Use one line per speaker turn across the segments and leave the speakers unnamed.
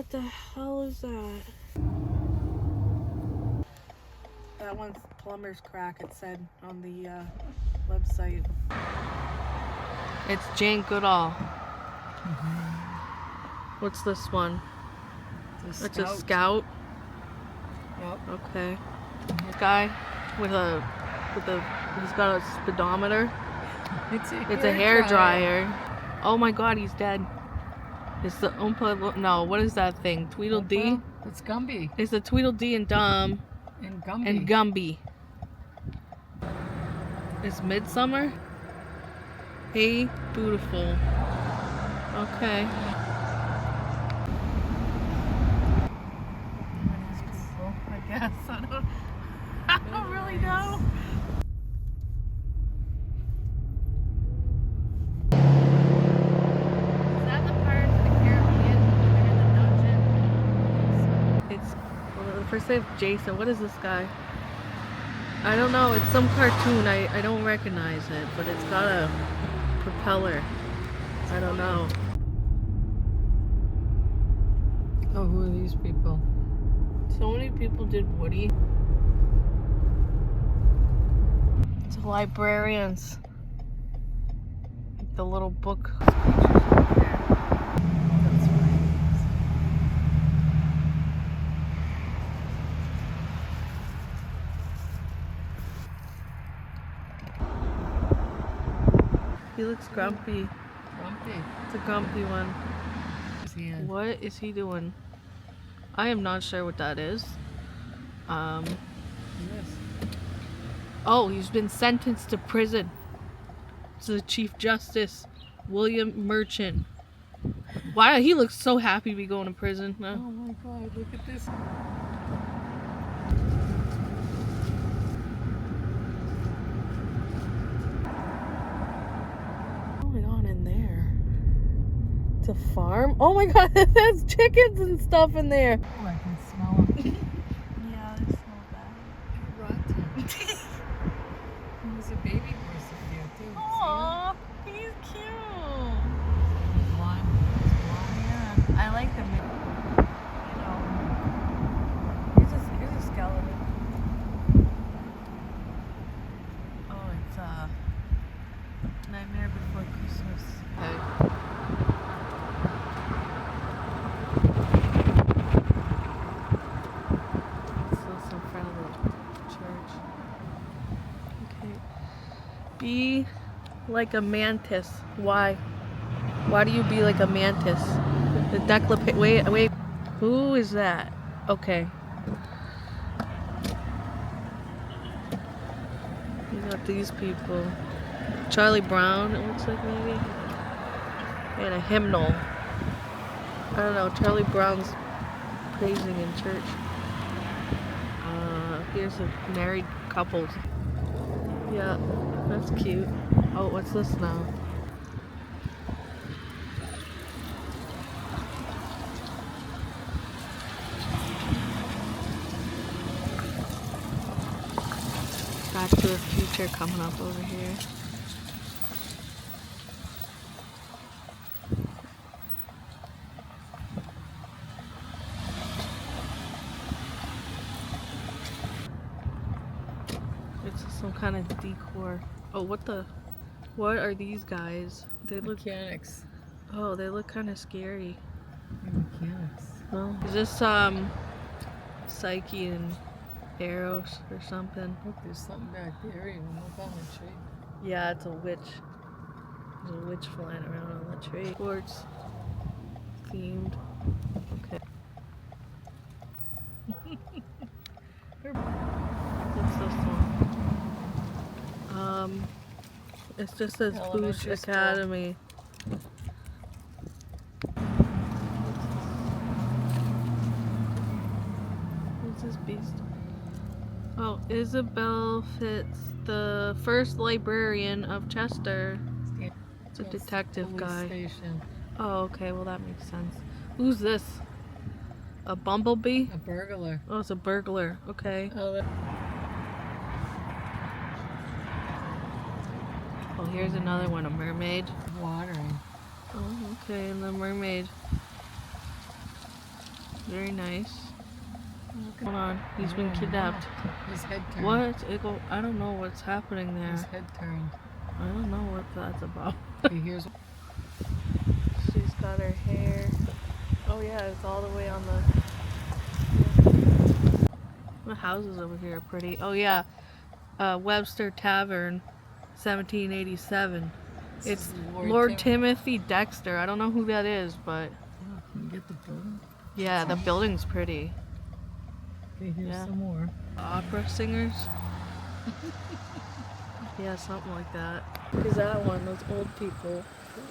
What the hell is that? That one's plumber's crack, it said on the website. It's Jane Goodall. What's this one? It's a scout.
Yep.
Okay. This guy with a he's got a speedometer.
It's
a hair dryer. Oh my god, he's dead. It's the no, what is that thing? Tweedledee?
It's Gumby.
It's the Tweedledee and Dum.
And Gumby.
And Gumby. It's midsummer? Hey, beautiful. Okay.
I guess. I don't really know.
Is that the Pirates of the Caribbean when they're in the dungeon? It's the first name Jason. What is this guy? I don't know. It's some cartoon. I don't recognize it, but it's got a propeller. I don't know.
Oh, who are these people?
So many people did Woody. It's librarians. The little book. He looks grumpy.
Grumpy.
It's a grumpy one.
Yeah.
What is he doing? I am not sure what that is.
Yes.
Oh, he's been sentenced to prison. To the Chief Justice, William Merchant. Wow, he looks so happy to be going to prison.
Oh my god, look at this.
What's going on in there? It's a farm? Oh my god, there's chickens and stuff in there.
Oh, I can smell them.
Yeah, they smell bad.
Rotten. There's a baby person here too.
Aww, he's cute.
Blonde.
Yeah, I like them. You know, here's a skeleton. Oh, it's Nightmare Before Christmas. Okay. It's in front of the church. Okay. Be like a mantis. Why? Why do you be like a mantis? The wait. Who is that? Okay. You got these people. Charlie Brown, it looks like maybe. And a hymnal. I don't know. Charlie Brown's praising in church. Here's a married couple. Yeah, that's cute. Oh, what's this now? Back to the Future coming up over here. It's some kind of decor. Oh, what are these guys? They look.
Mechanics.
Oh, they look kind of scary.
Mechanics.
Oh, is this Psyche and Eros or something?
Look, there's something back there. Even look on the tree.
Yeah, it's a witch. There's a witch flying around on the tree. Sports themed. Okay. What's this one? It just says Boosh Academy. What's this beast? Oh, Isabel Fitz, the first librarian of Chester. It's a detective guy.
Station.
Oh, okay, well that makes sense. Who's this? A bumblebee?
A burglar.
Oh, it's a burglar. Okay.
Oh,
Oh, here's another one, a mermaid.
watering.
Oh, okay, and the mermaid. Very nice. Hold on, he's been
Yeah,
kidnapped.
His head turned.
What? I don't know what's happening there.
His head turned.
I don't know what that's about.
Okay, here's
She's got her hair. Oh yeah, it's all the way on the houses over here are pretty. Oh yeah, Webster Tavern, 1787. It's Lord Timothy Dexter. I don't know who that is, but
Oh, can you get the building?
yeah, the building's pretty.
Okay, here's
Yeah.
some more.
Opera singers. Yeah, something like that. Is that one? Those old people.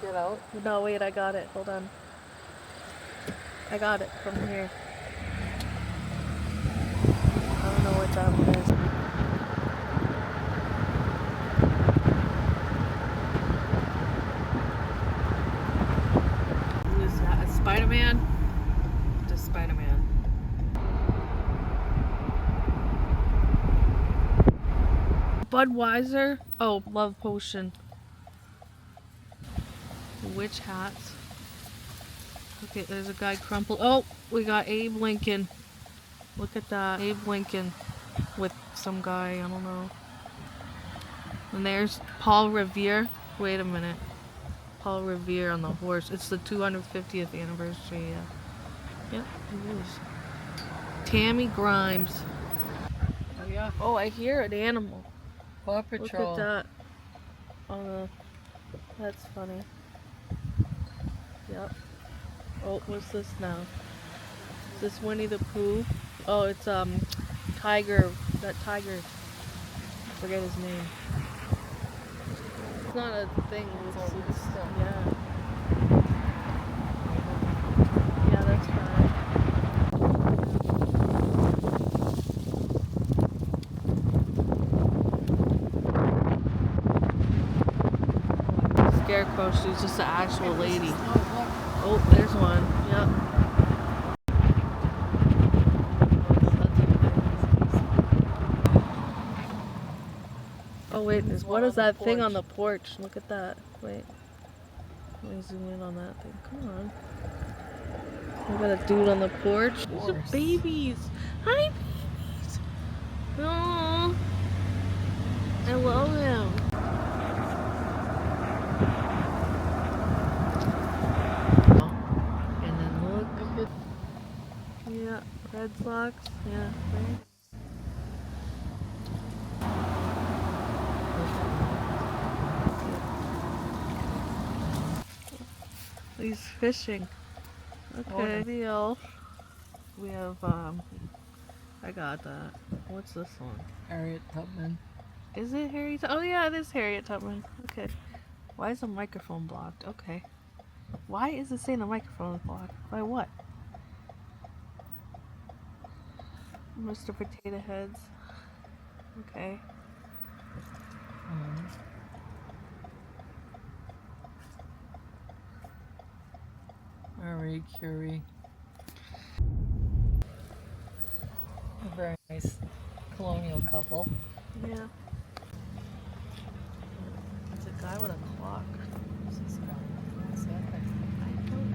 Get out.
No, wait, I got it. Hold on. I got it from here. I don't know what that one is. Who is that? A Spider-Man? Just Spider-Man. Budweiser? Oh, love potion. Witch hats. Okay, there's a guy crumpled. Oh, we got Abe Lincoln. Look at that. Abe Lincoln with some guy, I don't know. And there's Paul Revere. Wait a minute. Paul Revere on the horse. It's the 250th anniversary, yeah. Yep, it is. Tammy Grimes.
Oh yeah.
Oh, I hear an animal.
Paw Patrol.
Look at that. Oh, that's funny. Yep. Oh, what's this now? Is this Winnie the Pooh? Oh, it's Tiger. That tiger. I forget his name. It's not a thing. It's yeah. Yeah, that's fine. Scarecrow, she's just an actual lady. Oh, there's one. Yep. Oh wait, what is that thing on the porch? Look at that. Wait. Let me zoom in on that thing. Come on. We got a dude on the porch. These are babies. Hi, babies. Aww. I love him. And then look. Yeah, Red Sox. Yeah, right. He's fishing. Okay, deal. We have, I got that. What's this one?
Harriet Tubman.
Is it Harriet? Oh yeah, it is Harriet Tubman. Okay. Why is the microphone blocked? Okay. Why is it saying the microphone is blocked? By what? Mr. Potato Heads. Okay.
Marie Curie. A very nice colonial couple.
Yeah. It's a guy with a clock.
What's this guy? What's that thing?
I don't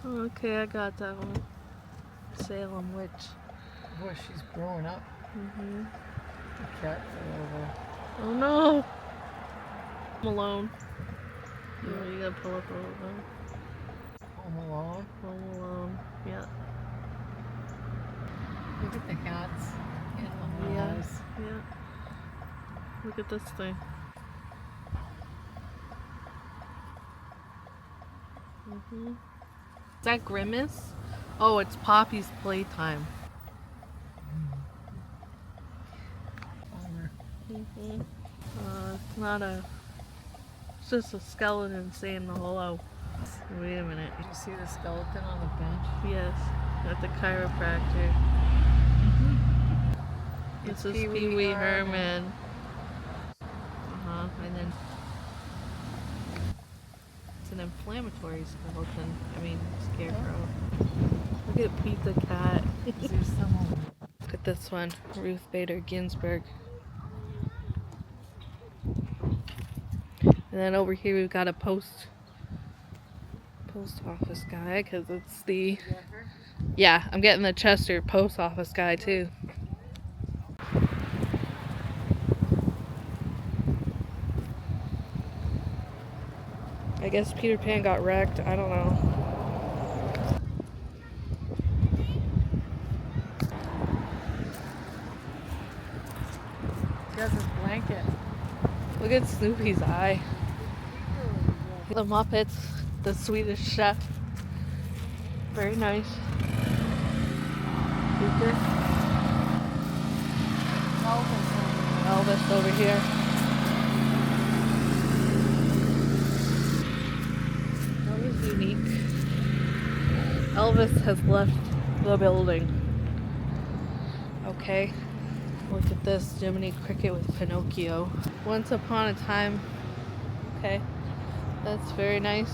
know. Okay, I got that one. Salem Witch.
Boy, she's growing up.
Mm-hmm.
The cat fell over.
Oh no! I'm alone. Yeah, you gotta pull up a little bit.
Home Alone.
Home Alone. Yeah.
Look at the hats and the
Yeah.
eyes.
Yeah. Look at this thing. Mm-hmm. Is that Grimace? Oh, it's Poppy's playtime.
Palmer.
Mm-hmm. It's not a... It's just a skeleton saying hello. Wait a minute.
Did you see the skeleton on the bench?
Yes, at the chiropractor. This is Pee Wee Herman. And then it's an inflammatory skeleton. I mean, scarecrow. Look at Pete the cat.
There's someone.
Look at this one, Ruth Bader Ginsburg. And then over here we've got a post office guy, because it's the, yeah, I'm getting the Chester post office guy too. I guess Peter Pan got wrecked. I don't know.
He has his blanket.
Look at Snoopy's eye. The Muppets, the Swedish chef. Very nice. Lucas. Elvis over here. That was unique. Elvis has left the building. Okay. Look at this Jiminy Cricket with Pinocchio. Once upon a time. Okay. That's very nice.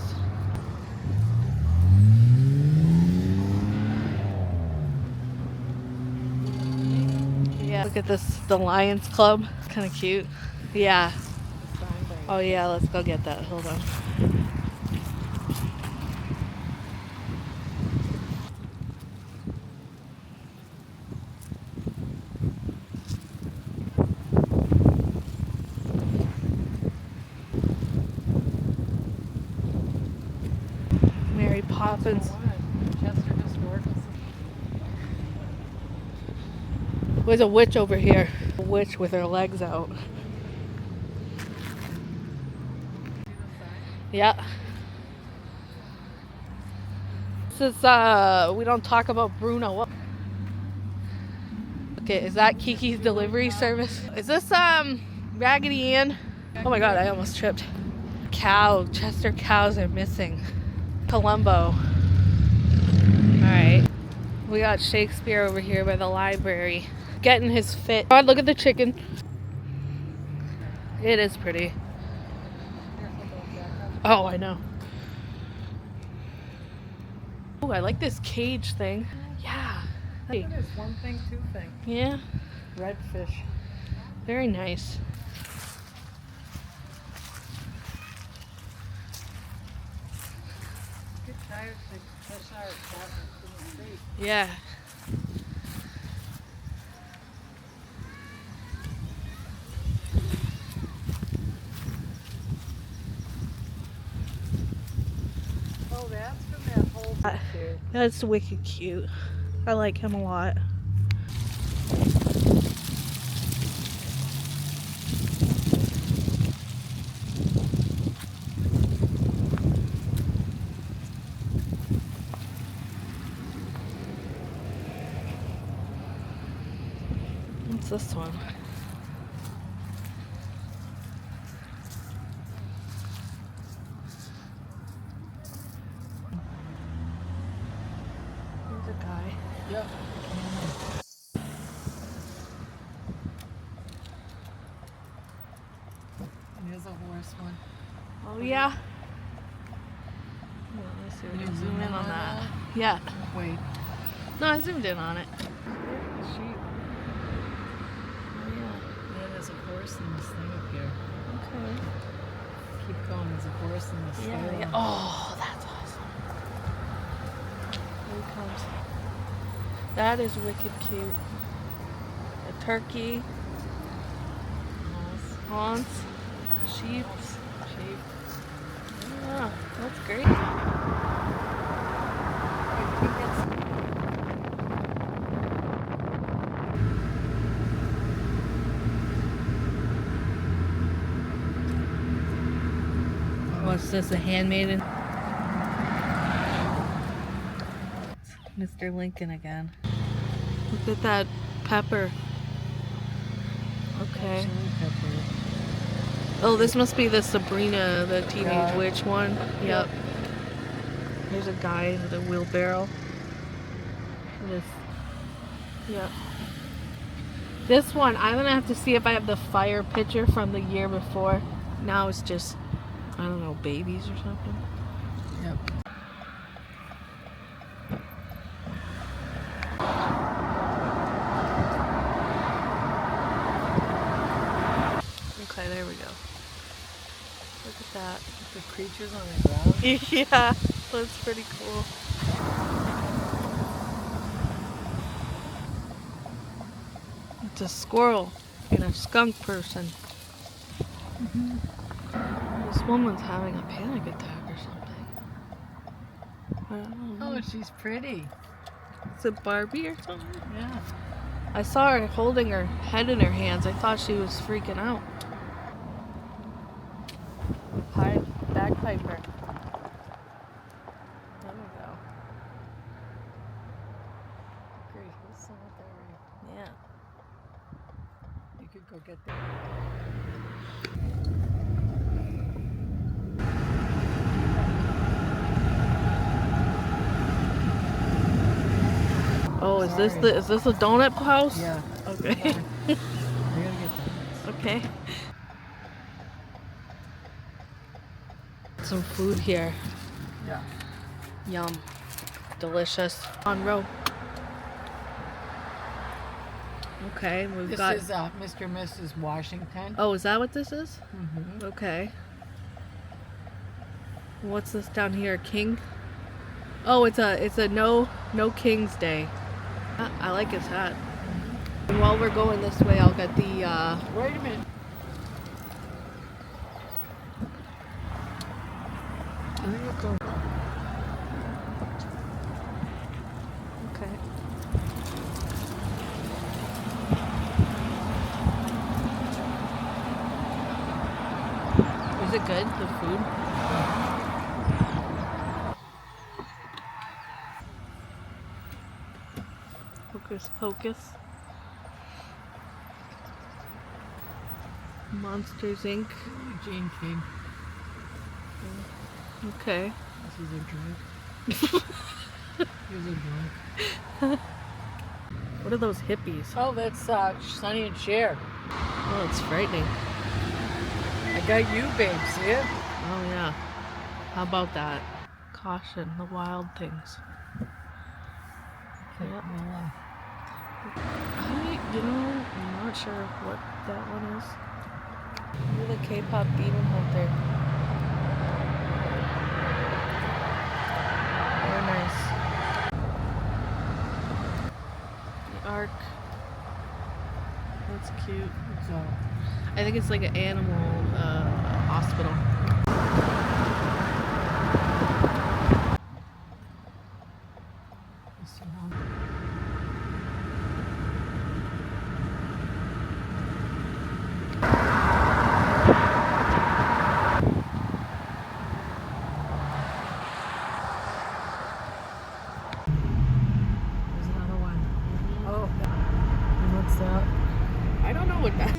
Yeah. Look at this, the Lions Club. It's kind of cute. Yeah. Oh yeah, let's go get that. Hold on. Mary Poppins.
Chester Historical.
There's a witch over here. A witch with her legs out. Yeah. This is, we don't talk about Bruno. Okay, is that Kiki's delivery service? Is this, Raggedy Ann? Oh my god, I almost tripped. Cow, Chester cows are missing. Columbo. Alright. We got Shakespeare over here by the library. Getting his fit. God, look at the chicken. It is pretty. Oh, I know. Oh, I like this cage thing. Yeah.
It is one thing, two thing.
Yeah.
Redfish.
Very nice.
Get tired to fish out in the street.
Yeah.
Oh, that's from that whole picture.
That's wicked cute. I like him a lot. What's this one? Here's a guy.
Yep. There's a horse one.
Oh yeah. Well, let's see if we can zoom in on that. Yeah.
Wait.
No, I zoomed in on it.
Sheep.
Oh yeah.
Yeah, there's a horse in this thing up here.
Okay.
Keep going, there's a horse in this thing.
Yeah. Oh, that's awesome. Here he comes. That is wicked cute. A turkey. Haunts. Sheep.
Sheep.
Yeah, that's great. What's this, a handmaiden? Mr. Lincoln again. Look at that pepper. Okay. Oh, this must be the Sabrina, the teenage witch one. Yep. Here's a guy with a wheelbarrow. This. Yep. This one, I'm gonna have to see if I have the fire picture from the year before. Now it's just, I don't know, babies or something.
Yep.
Okay, there we go. Look at that.
The creatures on the ground.
Yeah, that's pretty cool. It's a squirrel and a skunk person. This woman's having a panic attack or something. I don't know.
Oh, she's pretty.
Is it Barbie or something?
Yeah.
I saw her holding her head in her hands. I thought she was freaking out. Hi, bagpiper. There we go.
Great. Who's still out there?
Yeah.
You could go get them.
Oh, is this a donut house?
Yeah.
Okay.
I gotta get them.
Okay. Some food here.
Yeah.
Yum. Delicious. On row. Okay, we've
This
got.
is Mr. and Mrs. Washington.
Oh, is that what this is?
Mm-hmm.
Okay. What's this down here? King? Oh, it's a no King's Day. I like his hat. And while we're going this way, I'll get the
Wait a minute. I think we'll go.
Okay. Is it good, the food? Hocus Pocus. Monsters Inc.
Gene King.
Okay.
This is a drink. Here's a drink.
What are those hippies?
Oh, that's Sonny and Cher.
Oh, it's frightening.
I got you, babe. See it?
Oh yeah. How about that? Caution, the wild things.
Okay,
Yep.
well,
I'm not sure what that one is. Maybe the K-pop demon hunter. Very nice. The Ark. That's cute.
so
I think it's like an animal hospital.
there's another one. Oh, and what's that?
I don't know what that